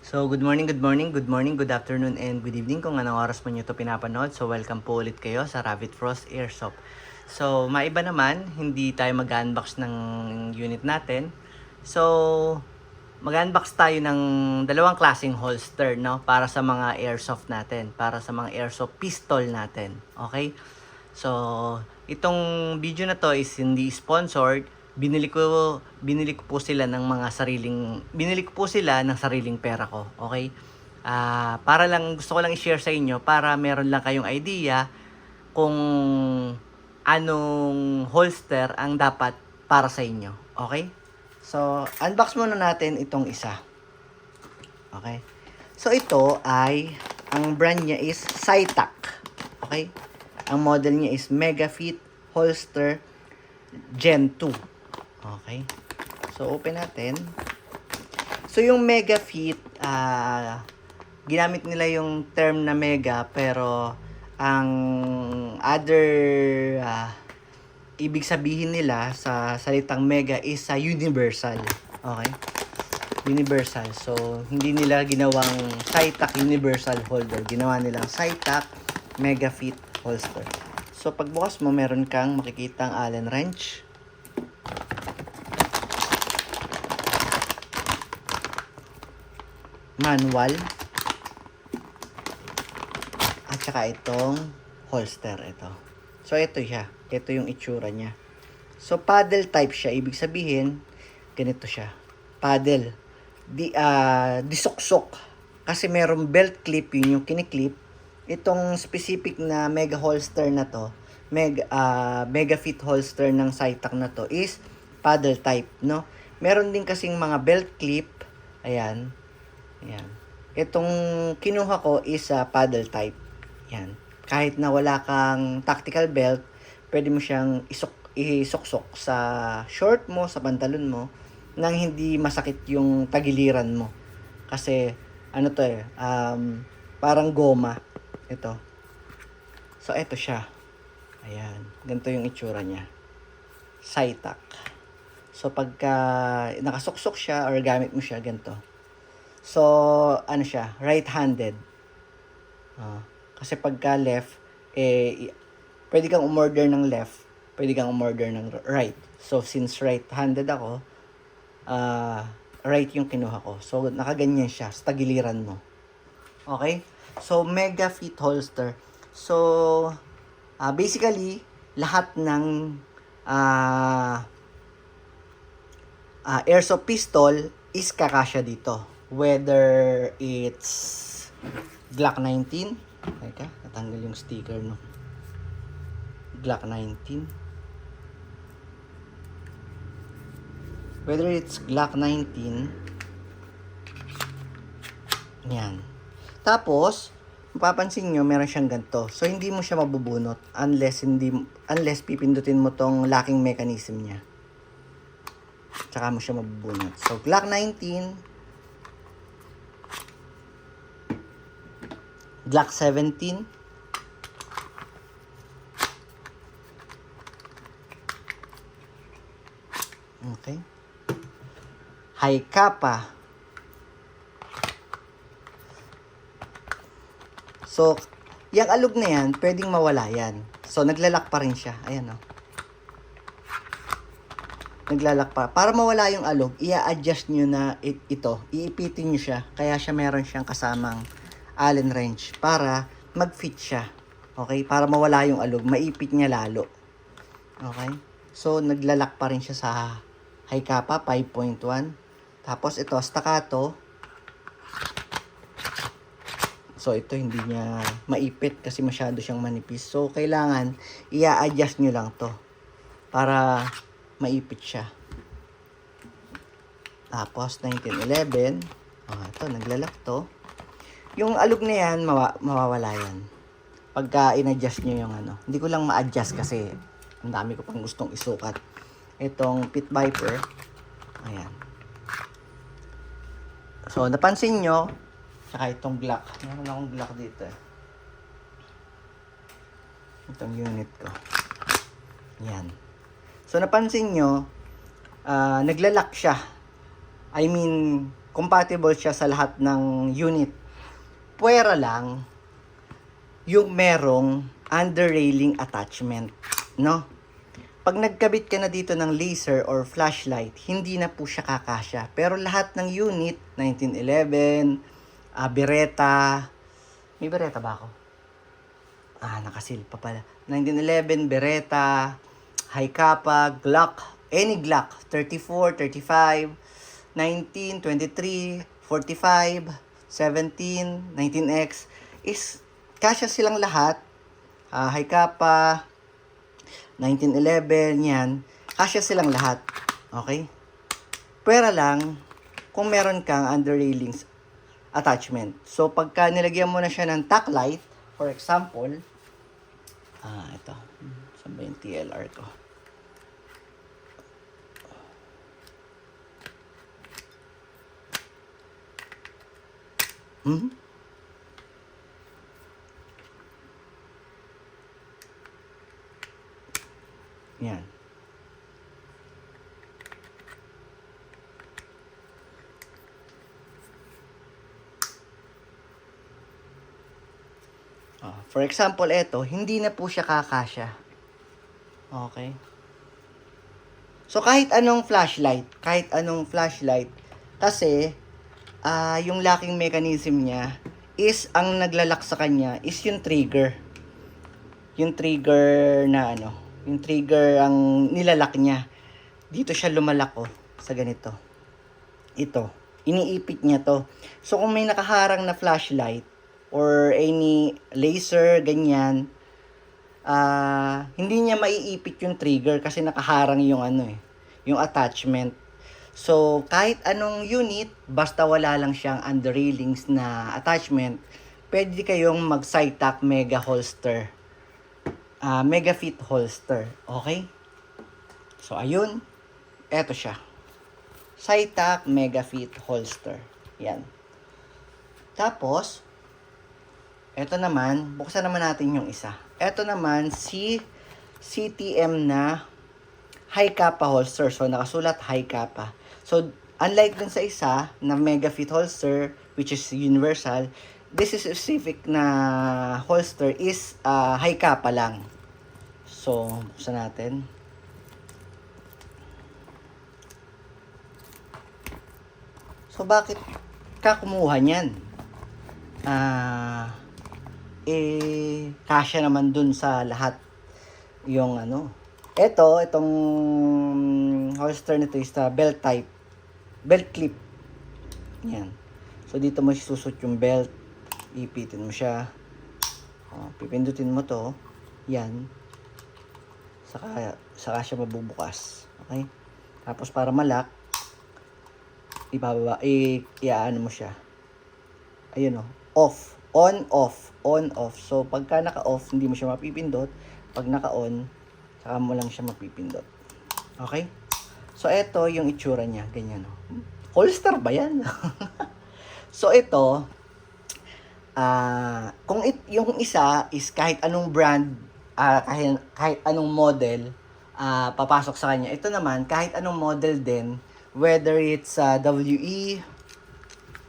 So, good morning, good morning, good morning, good afternoon, and good evening kung anong oras mo nyo ito pinapanood. So, welcome po ulit kayo sa Rabbit Frost Airsoft. So, maiba naman, hindi tayo mag-unbox ng unit natin. So, mag-unbox tayo ng dalawang klaseng holster, no? Para sa mga airsoft natin, para sa mga airsoft pistol natin. Okay? So, itong video na to is hindi sponsored. Binili ko po sila ng sariling pera ko. Okay? Para lang gusto ko lang i-share sa inyo para meron lang kayong idea kung anong holster ang dapat para sa inyo. Okay? So, unbox muna natin itong isa. Okay? So, ito ay ang brand niya is Cytac. Okay? Ang model niya is Megafit Holster Gen 2. Okay. So, open natin. So, yung Megafit, ginamit nila yung term na mega, pero ang other ibig sabihin nila sa salitang mega is universal. Okay? Universal. So, hindi nila ginawang Cytac Universal Holder. Ginawa nilang Cytac Megafit Holster. So, pagbukas mo, meron kang makikitang Allen wrench. Manual. At saka itong holster. Ito. So, ito siya. Ito yung itsura niya. So, paddle type siya. Ibig sabihin, ganito siya. Paddle. Disuksok. Kasi merong belt clip, yun yung kiniklip. Itong specific na mega holster na to, Megafit holster ng Cytac na to is paddle type, no? Meron din kasing mga belt clip. Ayan. Ayan. Itong kinuha ko is paddle type. Ayan. Kahit na wala kang tactical belt, pwede mo siyang isuksok sa short mo, sa pantalon mo, nang hindi masakit yung tagiliran mo. Kasi, ano to parang goma. Ito. So, ito siya. Ayan. Ganito yung itsura niya. Cytac. So, pagka nakasuksok siya or gamit mo siya, ganito. So, ano siya? Right-handed. Kasi pagka left, pwede kang umorder ng left, pwede kang umorder ng right. So, since right-handed ako, right yung kinuha ko. So, nakaganyan siya sa tagiliran mo. Okay? So, Megafit holster. So, basically, lahat ng airsoft pistol is kakasya dito. Whether it's Glock 19. Teka, natanggal yung sticker, no? Glock 19. Whether it's Glock 19. Yan. Tapos, mapapansin nyo, meron siyang ganito. So, hindi mo siya mabubunot unless pipindutin mo tong locking mechanism niya. Tsaka mo siya mabubunot. So, Glock 19, Glock 17, okay, Hi-Capa. So, yung alog na yan, pwedeng mawala yan. So, naglalak pa rin siya. Ayan, oh. Naglalak pa. Para mawala yung alog, i-adjust nyo na ito. Iipitin nyo siya. Kaya siya meron siyang kasamang Allen wrench para mag-fit siya. Okay? Para mawala yung alog, maipit niya lalo. Okay? So, naglalak pa rin siya sa Hi-Capa 5.1. Tapos, ito, staccato. So, ito hindi niya maipit kasi masyado siyang manipis. So, kailangan i-adjust nyo lang to para maipit siya. Tapos, 1911. Ito, naglalak to. Yung alog na yan, mawawala yan. Pagka in-adjust nyo yung ano. Hindi ko lang ma-adjust kasi ang dami ko pang gustong isukat. Itong Pit Viper. Ayan. So, napansin nyo, saka itong Glock. Meron akong Glock dito. Itong unit ko. Yan. So, napansin nyo, naglalak siya. I mean, compatible siya sa lahat ng unit. Puwera lang yung merong under railing attachment, no? Pag nagkabit ka na dito ng laser or flashlight, hindi na po siya kakasya. Pero lahat ng unit, 1911, Beretta, may Beretta ba ako? Nakasil pa pala. 1911, Beretta, Hi-Capa, Glock, any Glock, 34, 35, 19, 23, 45, 17, 19X, is kasya silang lahat. Hi-Capa, 1911, yan. Kasya silang lahat. Okay? Pwera lang, kung meron kang under railings attachment. So, pagka nilagyan mo na siya ng tack light, for example, ito. Saan ba yung TLR ko? Yan. For example, ito, hindi na po siya kakasya. Okay? So, kahit anong flashlight, kasi, yung locking mechanism niya is, ang naglalak sa kanya is yung trigger. Yung trigger na yung trigger ang nilalak niya. Dito siya lumalak sa ganito. Ito, iniipit niya to. So, kung may nakaharang na flashlight, or any laser, ganyan, hindi niya maiipit yung trigger kasi nakaharang yung yung attachment. So, kahit anong unit, basta wala lang siyang under railings na attachment, pwede kayong mag-Cytac Mega Holster. Mega Fit Holster. Okay? So, ayun. Eto siya. Cytac Mega Fit Holster. Yan. Tapos, eto naman, buksan naman natin yung isa. Eto naman, si CTM na Hi-Capa holster. So, nakasulat Hi-Capa. So, unlike dun sa isa na Mega Fit holster, which is universal, this is specific na holster is Hi-Capa lang. So, buksan natin. So, bakit ka kumuha niyan? Kasya naman dun sa lahat yung itong holster nito is belt type, belt clip. Yan. So, dito mo susut yung belt, ipitin mo siya, pipindutin mo to, yan, saka siya mabubukas. Okay? Tapos, para malak, ibababa, iaano mo siya, ayun off, on, off. So, pagka naka-off, hindi mo siya mapipindot. Pag naka-on, saka mo lang siya mapipindot. Okay? So, ito yung itsura niya. Ganyan, holster ba yan? So, ito, yung isa is kahit anong brand, kahit anong model, papasok sa kanya. Ito naman, kahit anong model din, whether it's WE,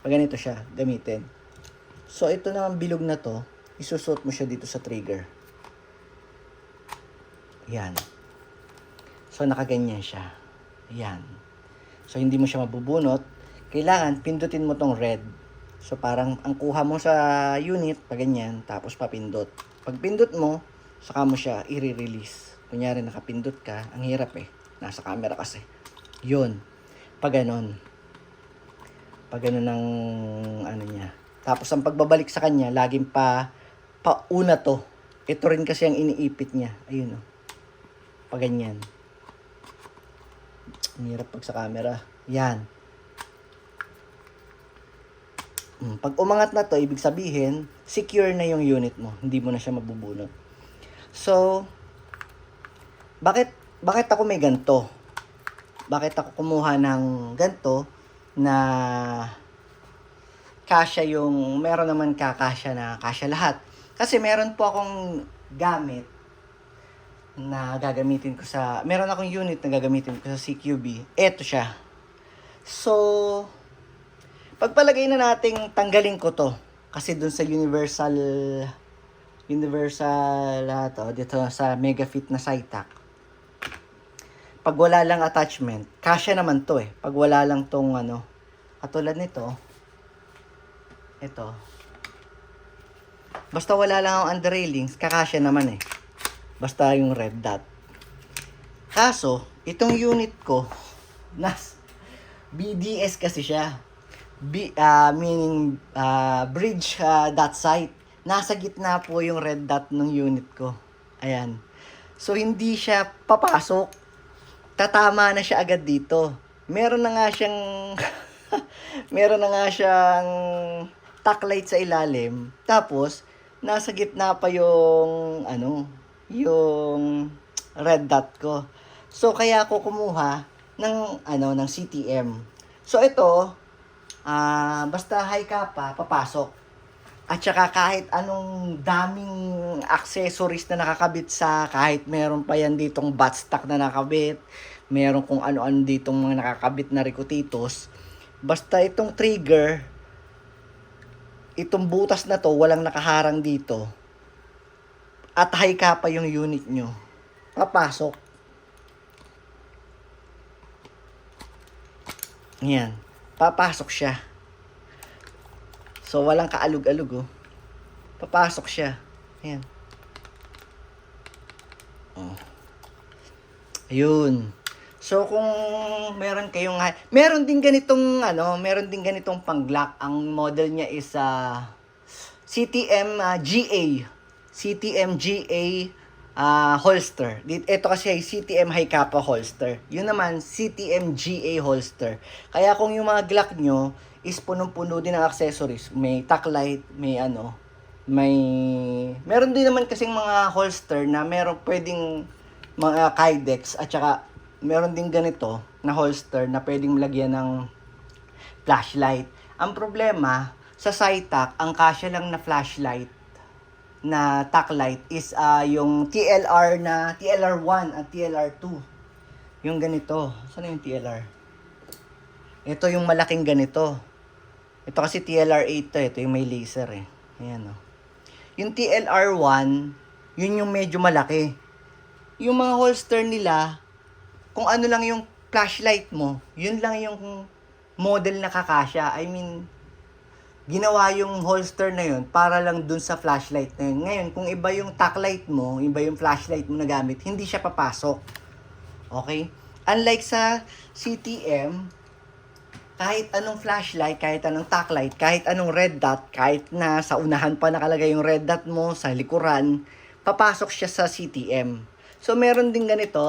pag ganito siya, gamitin. So, ito naman bilog na to, isusot mo siya dito sa trigger. Yan. So, nakaganyan siya. Yan. So, hindi mo siya mabubunot. Kailangan, pindutin mo tong red. So, parang ang kuha mo sa unit, pag ganyan, tapos papindot. Pag pindot mo, saka mo siya i-release. Kunyari, nakapindot ka, ang hirap nasa camera kasi. Yun. Pag ganon. Pag ganon ang niya. Tapos ang pagbabalik sa kanya, laging pauna to. Ito rin kasi ang iniipit niya. Ayun pag ganyan. Ang hirap pag sa camera. Yan. Pag umangat na to, ibig sabihin, secure na yung unit mo. Hindi mo na siya mabubunot. So, bakit ako may ganto? Bakit ako kumuha ng ganto na kasya yung, meron naman kakasya na kasya lahat. Kasi meron po akong gamit na gagamitin ko meron akong unit na gagamitin ko sa CQB. Eto siya. So, Pagpalagay na nating tanggalin ko to. Kasi dun sa universal to, dito sa Megafit na Cytac. Pag wala lang attachment, kasya naman to eh. Pag wala lang tong ano, katulad nito, ito. Basta wala lang ang underrailings, kakasya naman eh. Basta yung red dot. Kaso, itong unit ko, BDS kasi siya. Meaning bridge dot site. Nasa gitna po yung red dot ng unit ko. Ayan. So, hindi siya papasok. Tatama na siya agad dito. Meron na nga siyang meron na nga siyang tack light sa ilalim. Tapos, nasa gitna pa yung yung red dot ko. So, kaya ako kumuha ng CTM. So, ito, basta high kappa, papasok. At saka kahit anong daming accessories na nakakabit sa, kahit meron pa yan ditong buttstock na nakakabit, meron kung ano-ano ditong mga nakakabit na ricutitos, basta itong trigger, itong butas na to, walang nakaharang dito, at high kappa yung unit nyo, papasok. Yan, papasok siya. So, walang kaalog-alog, oh. Papasok siya. Ayan. Oh. Ayun. So, kung meron kayong... Meron din ganitong pang-Glock. Ang model niya is CTM GA. CTM GA holster. Ito kasi ay CTM High Kappa holster. Yun naman, CTM GA holster. Kaya kung yung mga Glock nyo is punong-puno din ng accessories. May tack light, meron din naman kasing mga holster na meron pwedeng mga Kydex at saka meron din ganito na holster na pwedeng lagyan ng flashlight. Ang problema, sa Cytac, ang kasya lang na flashlight na tack light is yung TLR1 at TLR2. Yung ganito. Saan yung TLR? Ito yung malaking ganito. Ito kasi TLR8 to. Ito yung may laser eh. Ayan o. Yung TLR1, yun yung medyo malaki. Yung mga holster nila, kung ano lang yung flashlight mo, yun lang yung model na kakasya. I mean, ginawa yung holster na yun para lang dun sa flashlight na yun. Ngayon, kung iba yung tack light mo, iba yung flashlight mo na gamit, hindi siya papasok. Okay? Unlike sa CTM, kahit anong flashlight, kahit anong tack light, kahit anong red dot, kahit na sa unahan pa nakalagay yung red dot mo, sa likuran, papasok siya sa CTM. So, meron din ganito.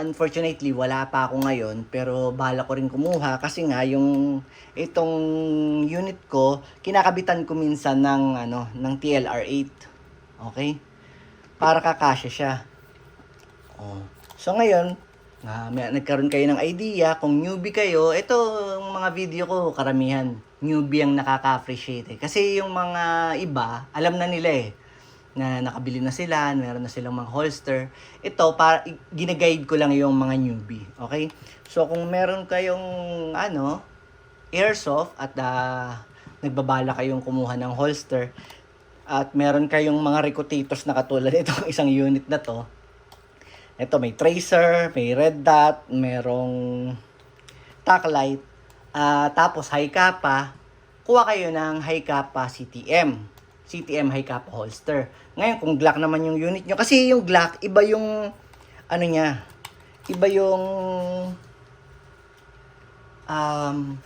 Unfortunately, wala pa ako ngayon, pero bala ko rin kumuha kasi nga itong unit ko, kinakabitan ko minsan ng TLR8. Okay? Para kakasya siya. Oh. So, ngayon, nagkaroon kayo ng idea, kung newbie kayo, ito mga video ko, karamihan, newbie ang nakaka-appreciate eh. Kasi yung mga iba, alam na nila eh, na nakabili na sila, meron na silang mga holster. Ito, ginaguide ko lang yung mga newbie, okay? So, kung meron kayong, airsoft at nagbabala kayong kumuha ng holster, at meron kayong mga ricutitos na katulad itong isang unit na to, ito, may tracer, may red dot, merong tack light, tapos high kappa, kuha kayo ng high kappa CTM high kappa holster. Ngayon, kung Glock naman yung unit nyo, kasi yung Glock, iba yung, iba yung, ang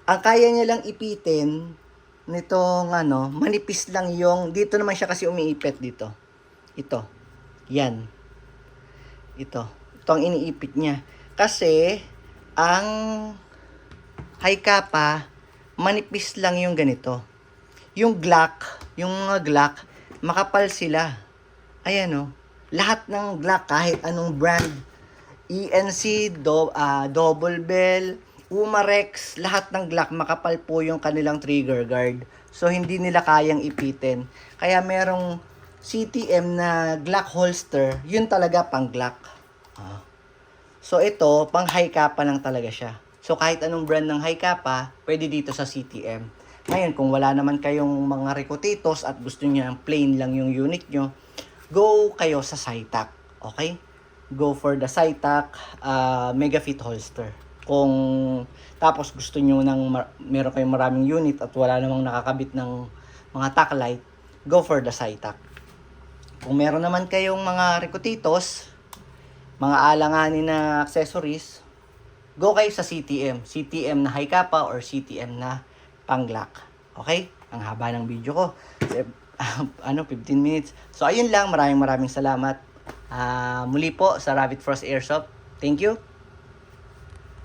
kaya niya lang ipitin, nitong, manipis lang yung, dito naman siya kasi umiipit dito. Ito. Yan. Ito ang iniipit niya. Kasi, ang high kappa, manipis lang yung ganito. Yung mga Glock, makapal sila. Ayan o. Lahat ng Glock, kahit anong brand, ENC, Double Bell, Umarex, lahat ng Glock, makapal po yung kanilang trigger guard. So, hindi nila kayang ipitin. Kaya merong CTM na Glock holster, yun talaga pang Glock. So ito, pang high kappa lang talaga siya. So kahit anong brand ng Hi-Capa, pwede dito sa CTM. Ngayon, kung wala naman kayong mga Recutitos at gusto niyo ng plain lang yung unit nyo, go kayo sa Cytac. Okay? Go for the Cytac Megafit holster. Kung tapos gusto nyo meron kayong maraming unit at wala namang nakakabit ng mga tack light, go for the Cytac. Kung meron naman kayong mga Recutitos, mga alanganin na accessories, go kayo sa CTM. CTM na Hi-Capa or CTM na pang-Glock. Okay? Ang haba ng video ko. 15 minutes. So, ayun lang. Maraming salamat. Muli po sa Rabbit Frost Airsoft. Thank you.